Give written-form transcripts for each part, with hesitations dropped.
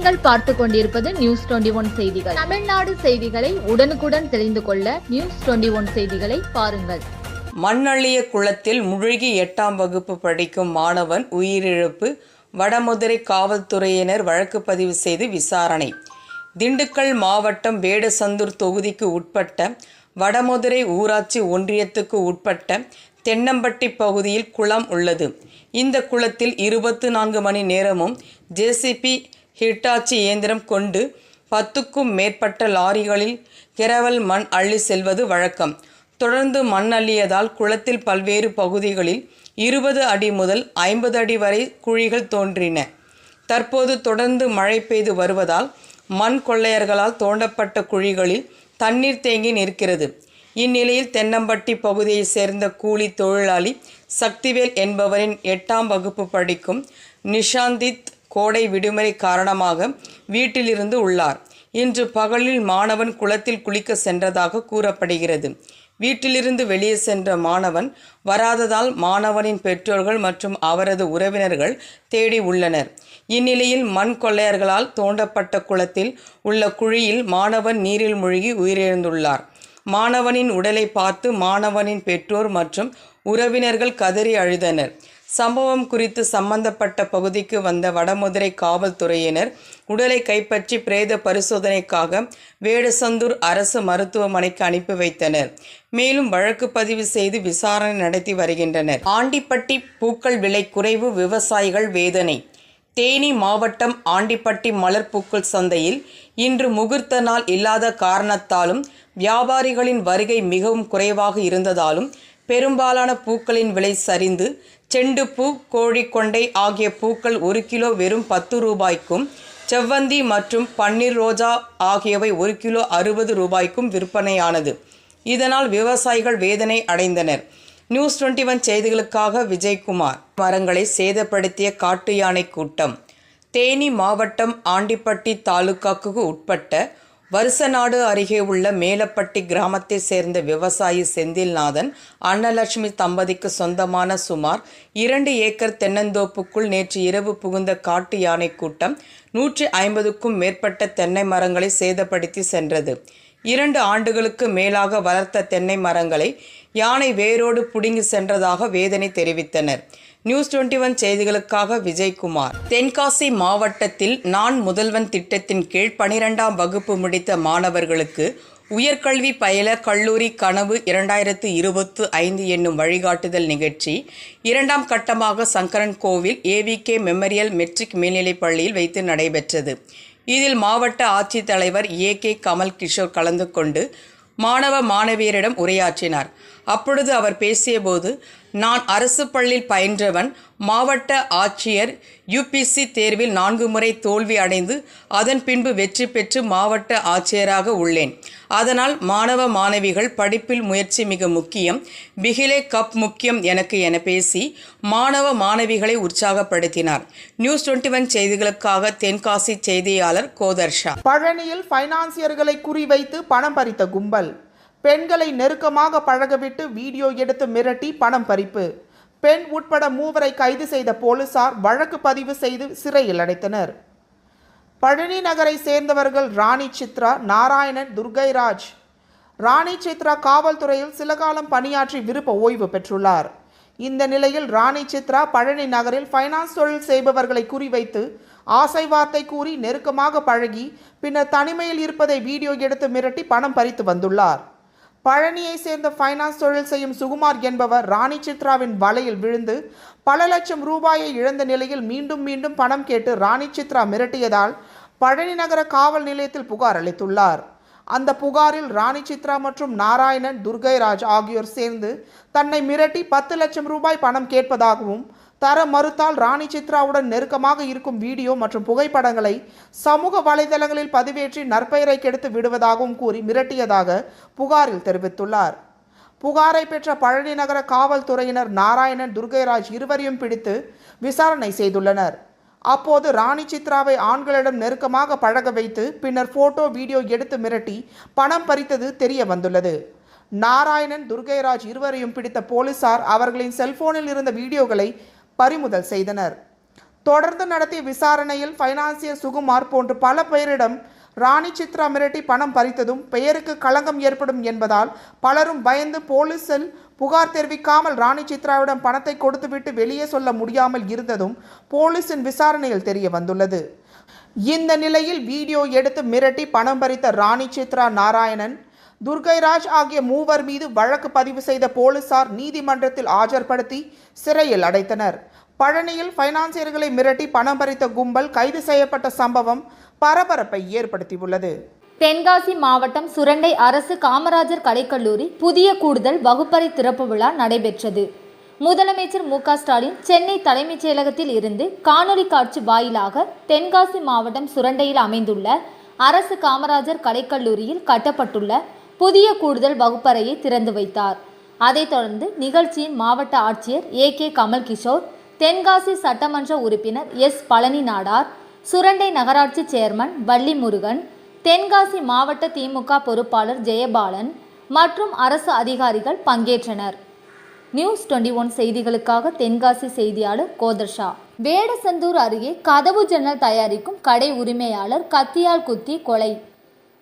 நீங்கள் பார்த்து கொண்டிருப்பது நியூஸ் 21 செய்திகள். தமிழ்நாடு செய்திகளை உடனுக்குடன் தெரிந்து கொள்ள நியூஸ் 21 செய்திகளை பாருங்கள். மண்ணள்ளிய குளத்தில் மூழ்கி 8ஆம் வகுப்பு படிக்கும் மாணவன் உயிரிழப்பு. வடமதுரை காவல்துறையினர் வழக்கு பதிவு செய்து விசாரணை. திண்டுக்கல் மாவட்டம் வேடசந்தூர் தொகுதிக்கு உட்பட்ட வடமதுரை ஊராட்சி ஒன்றியத்துக்கு உட்பட்ட தென்னம்பட்டி பகுதியில் குளம் உள்ளது. இந்த குளத்தில் 24 மணி நேரமும் ஜேசிபி ஹிட்டாச்சி இயந்திரம் கொண்டு 10க்கும் மேற்பட்ட லாரிகளில் கிரவல் மண் அள்ளி செல்வது வழக்கம். தொடர்ந்து மண் அள்ளியதால் குளத்தில் பல்வேறு பகுதிகளில் 20 அடி முதல் 50 அடி வரை குழிகள் தோன்றின. தற்போது தொடர்ந்து மழை பெய்து வருவதால் மண் கொள்ளையர்களால் தோண்டப்பட்ட குழிகளில் தண்ணீர் தேங்கி நிற்கிறது. இந்நிலையில் தென்னம்பட்டி பகுதியை சேர்ந்த கூலி தொழிலாளி சக்திவேல் என்பவரின் 8ஆம் வகுப்பு படிக்கும் நிஷாந்தித் கோடை விடுமுறை காரணமாக வீட்டிலிருந்து உள்ளார். இன்று பகலில் மாணவன் குளத்தில் குளிக்க சென்றதாக கூறப்படுகிறது. வீட்டிலிருந்து வெளியே சென்ற மாணவன் வராததால் மாணவனின் பெற்றோர்கள் மற்றும் அவரது உறவினர்கள் தேடி உள்ளனர். இந்நிலையில் மண் கொள்ளையர்களால் தோண்டப்பட்ட குளத்தில் உள்ள குழியில் மாணவன் நீரில் மூழ்கி உயிரிழந்துள்ளார். மாணவனின் உடலை பார்த்து மாணவனின் பெற்றோர் மற்றும் உறவினர்கள் கதறி அழுதனர். சம்பவம் குறித்து சம்பந்தப்பட்ட பகுதிக்கு வந்த வடமதுரை காவல்துறையினர் உடலை கைப்பற்றி பிரேத பரிசோதனைக்காக வேடசந்தூர் அரசு மருத்துவமனைக்கு அனுப்பி வைத்தனர். மேலும் வழக்கு பதிவு செய்து விசாரணை நடத்தி வருகின்றனர். ஆண்டிப்பட்டி பூக்கள் விலை குறைவு, விவசாயிகள் வேதனை. தேனி மாவட்டம் ஆண்டிப்பட்டி மலர் பூக்கள் சந்தையில் இன்று முகூர்த்த நாள் இல்லாத காரணத்தாலும் வியாபாரிகளின் வருகை மிகவும் குறைவாக இருந்ததாலும் பெரும்பாலான பூக்களின் விலை சரிந்து செண்டுப்பூ, கோழிக்கொண்டை ஆகிய பூக்கள் 1 கிலோ வெறும் 10 ரூபாய்க்கும், செவ்வந்தி மற்றும் பன்னீர் ரோஜா ஆகியவை 1 கிலோ 60 ரூபாய்க்கும் விற்பனையானது. இதனால் விவசாயிகள் வேதனை அடைந்தனர். நியூஸ் 21 செய்திகளுக்காக விஜயகுமார். மரங்களை சேதப்படுத்திய காட்டு யானை கூட்டம். தேனி மாவட்டம் ஆண்டிப்பட்டி தாலுகாவுக்கு உட்பட்ட வருசநாடு அருகே உள்ள மேலப்பட்டி கிராமத்தை சேர்ந்த விவசாயி செந்தில்நாதன், அன்னலட்சுமி தம்பதிக்கு சொந்தமான சுமார் 2 ஏக்கர் தென்னந்தோப்புக்குள் நேற்று இரவு புகுந்த காட்டு யானை கூட்டம் 150க்கும் மேற்பட்ட தென்னை மரங்களை சேதப்படுத்தி சென்றது. 2 ஆண்டுகளுக்கு மேலாக வளர்த்த தென்னை மரங்களை யானை வேரோடு புடுங்கி சென்றதாக வேதனை தெரிவித்தனர். நியூஸ் 21 செய்திகளுக்காக விஜயகுமார். தென்காசி மாவட்டத்தில் நான் முதல்வன் திட்டத்தின் கீழ் 12ஆம் வகுப்பு முடித்த மாணவர்களுக்கு உயர்கல்வி பயில கல்லூரி கனவு 2025 என்னும் வழிகாட்டுதல் நிகழ்ச்சி 2ஆம் கட்டமாக சங்கரன் கோவில் AVK மெமோரியல் மெட்ரிக் மேல்நிலைப் பள்ளியில் வைத்து நடைபெற்றது. இதில் மாவட்ட ஆட்சித்தலைவர் AK கமல் கிஷோர் கலந்து கொண்டு மாணவ மாணவியரிடம் உரையாற்றினார். அப்பொழுது அவர் பேசியபோது, நான் அரசு பள்ளியில் பயின்றவன். மாவட்ட ஆட்சியர் UPC தேர்வில் 4 முறை தோல்வி அடைந்து அதன் பின்பு வெற்றி பெற்று மாவட்ட ஆட்சியராக உள்ளேன். அதனால் மாணவ மாணவிகள் படிப்பில் முயற்சி மிக முக்கியம், பிகிலே கப் முக்கியம் எனக்கு என பேசி மாணவ மாணவிகளை உற்சாகப்படுத்தினார். நியூஸ் 21 செய்திகளுக்காக தென்காசி செய்தியாளர் கோதர்ஷா. பழனியில் பைனான்சியர்களை குறிவைத்து பணம் பறித்த கும்பல். பெண்களை நெருக்கமாக பழகவிட்டு வீடியோ எடுத்து மிரட்டி பணம் பறிப்பு. பெண் உட்பட 3 கைது செய்த போலீசார் வழக்கு பதிவு செய்து சிறையில் அடைத்தனர். பழனி நகரை சேர்ந்தவர்கள் ராணி சித்ரா, நாராயணன், துர்கைராஜ். ராணி சித்ரா காவல்துறையில் சில காலம் பணியாற்றி விருப்ப ஓய்வு பெற்றுள்ளார். இந்த நிலையில் ராணி சித்ரா பழனி நகரில் ஃபைனான்ஸ் தொழில் செய்பவர்களை குறிவைத்து ஆசை வார்த்தை கூறி நெருக்கமாக பழகி பின்னர் தனிமையில் இருப்பதை வீடியோ எடுத்து மிரட்டி பணம் பறித்து வந்துள்ளார். பழனியை சேர்ந்த ஃபைனான்ஸ் தொழில் செய்யும் சுகுமார் என்பவர் ராணி சித்ராவின் வலையில் விழுந்து பல லட்சம் ரூபாயை இழந்த நிலையில் மீண்டும் மீண்டும் பணம் கேட்டு ராணி சித்ரா மிரட்டியதால் பழனி நகர காவல் நிலையத்தில் புகார் அளித்துள்ளார். அந்த புகாரில் ராணி சித்ரா மற்றும் நாராயணன், துர்கைராஜ் ஆகியோர் சேர்ந்து தன்னை மிரட்டி 10 லட்சம் ரூபாய் பணம் கேட்பதாகவும், தர மறுத்தால் ராணி சித்ராவுடன் நெருக்கமாக இருக்கும் வீடியோ மற்றும் புகைப்படங்களை சமூக வலைதளங்களில் பதிவேற்றி நற்பெயரை கெடுத்து விடுவதாகவும் கூறி மிரட்டியதாக புகாரில் தெரிவித்துள்ளார். புகாரை பெற்ற பழனி நகர காவல்துறையினர் நாராயணன், துர்கைராஜ் இருவரையும் பிடித்து விசாரணை செய்துள்ளனர். அப்போது ராணி சித்ராவை ஆண்களிடம் நெருக்கமாக பழக வைத்து பின்னர் போட்டோ, வீடியோ எடுத்து மிரட்டி பணம் பறித்தது தெரிய வந்துள்ளது. நாராயணன், துர்கைராஜ் இருவரையும் பிடித்த போலீசார் அவர்களின் செல்போனில் இருந்த வீடியோக்களை பறிமுதல் செய்தனர். தொடர்ந்து நடத்திய விசாரணையில் பைனான்சியர் சுகுமார் போன்று பல பேரிடம் ராணி சித்ரா மிரட்டி பணம் பறித்ததும் பெயருக்கு களங்கம் ஏற்படும் என்பதால் பலரும் பயந்து போலீசில் புகார் தெரிவிக்காமல் ராணி சித்ராவிடம் பணத்தை கொடுத்துவிட்டு வெளியே சொல்ல முடியாமல் இருந்ததும் போலீசின் விசாரணையில் தெரிய வந்துள்ளது. இந்த நிலையில் வீடியோ எடுத்து மிரட்டி பணம் பறித்த ராணி சித்ரா, நாராயணன், துர்கைராஜ் ஆகிய மூவர் மீது வழக்கு பதிவு செய்த போலீசார் நீதிமன்றத்தில் ஆஜர்படுத்தி சிறையில் அடைத்தனர். பழனியில் பைனான்சியர்களை மிரட்டி பணம் பறித்த கும்பல் கைது செய்யப்பட்ட சம்பவம் பரபரப்பை ஏற்படுத்தியுள்ளது. தென்காசி மாவட்டம் சுரண்டை அரசு காமராஜர் கலைக்கல்லூரி புதிய கூடுதல் வகுப்பறை திறப்பு விழா நடைபெற்றது. முதலமைச்சர் மு.க.ஸ்டாலின் சென்னை தலைமைச் செயலகத்தில் இருந்து காணொலி காட்சி வாயிலாக தென்காசி மாவட்டம் சுரண்டையில் அமைந்துள்ள அரசு காமராஜர் கலைக்கல்லூரியில் கட்டப்பட்டுள்ள புதிய கூடுதல் வகுப்பறையை திறந்து வைத்தார். அதைத் தொடர்ந்து நிகழ்ச்சியின் மாவட்ட ஆட்சியர் ஏ.கே. கமல்கிஷோர், தென்காசி சட்டமன்ற உறுப்பினர் எஸ். பழனி நாடார், சுரண்டை நகராட்சி சேர்மன் வள்ளி முருகன், தென்காசி மாவட்ட திமுக பொறுப்பாளர் ஜெயபாலன் மற்றும் அரசு அதிகாரிகள் பங்கேற்றனர். நியூஸ் 21 செய்திகளுக்காக தென்காசி செய்தியாளர் கோதர்ஷா. வேடசந்தூர் அருகே கதவு ஜன்னல் தயாரிக்கும் கடை உரிமையாளர் கத்தியால் குத்தி கொலை.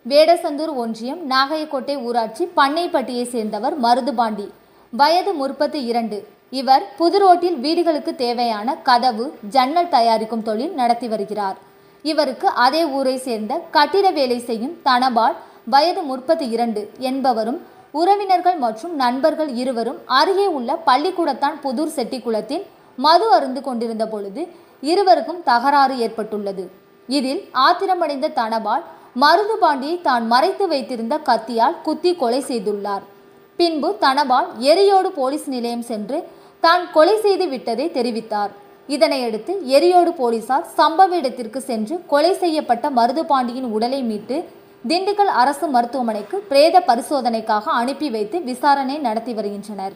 வேடசந்தூர் ஒன்றியம் நாகையக்கோட்டை ஊராட்சி பண்ணைப்பட்டியை சேர்ந்தவர் மருதுபாண்டி, வயது 32. இவர் புதுரோட்டில் வீடுகளுக்கு தேவையான கதவு ஜன்னல் தயாரிக்கும் தொழில் நடத்தி வருகிறார். இவருக்கு அதே ஊரை சேர்ந்த கட்டிட வேலை செய்யும் தனபால், வயது 32 என்பவரும் உறவினர்கள் மற்றும் நண்பர்கள் இருவரும் அருகே உள்ள பள்ளிக்கூடத்தான் புதூர் செட்டிக்குளத்தில் மது அருந்து கொண்டிருந்த பொழுது இருவருக்கும் தகராறு ஏற்பட்டுள்ளது. இதில் ஆத்திரமடைந்த தனபால் மருதுபாண்டியை தான் மறைத்து வைத்திருந்த கத்தியால் குத்தி கொலை செய்துள்ளார். பின்பு தனபால் எரியோடு போலீஸ் நிலையம் சென்று தான் கொலை செய்து விட்டதை தெரிவித்தார். இதனையடுத்து எரியோடு போலீசார் சம்பவ இடத்திற்கு சென்று கொலை செய்யப்பட்ட மருதுபாண்டியின் உடலை மீட்டு திண்டுக்கல் அரசு மருத்துவமனைக்கு பிரேத பரிசோதனைக்காக அனுப்பி வைத்து விசாரணை நடத்தி வருகின்றனர்.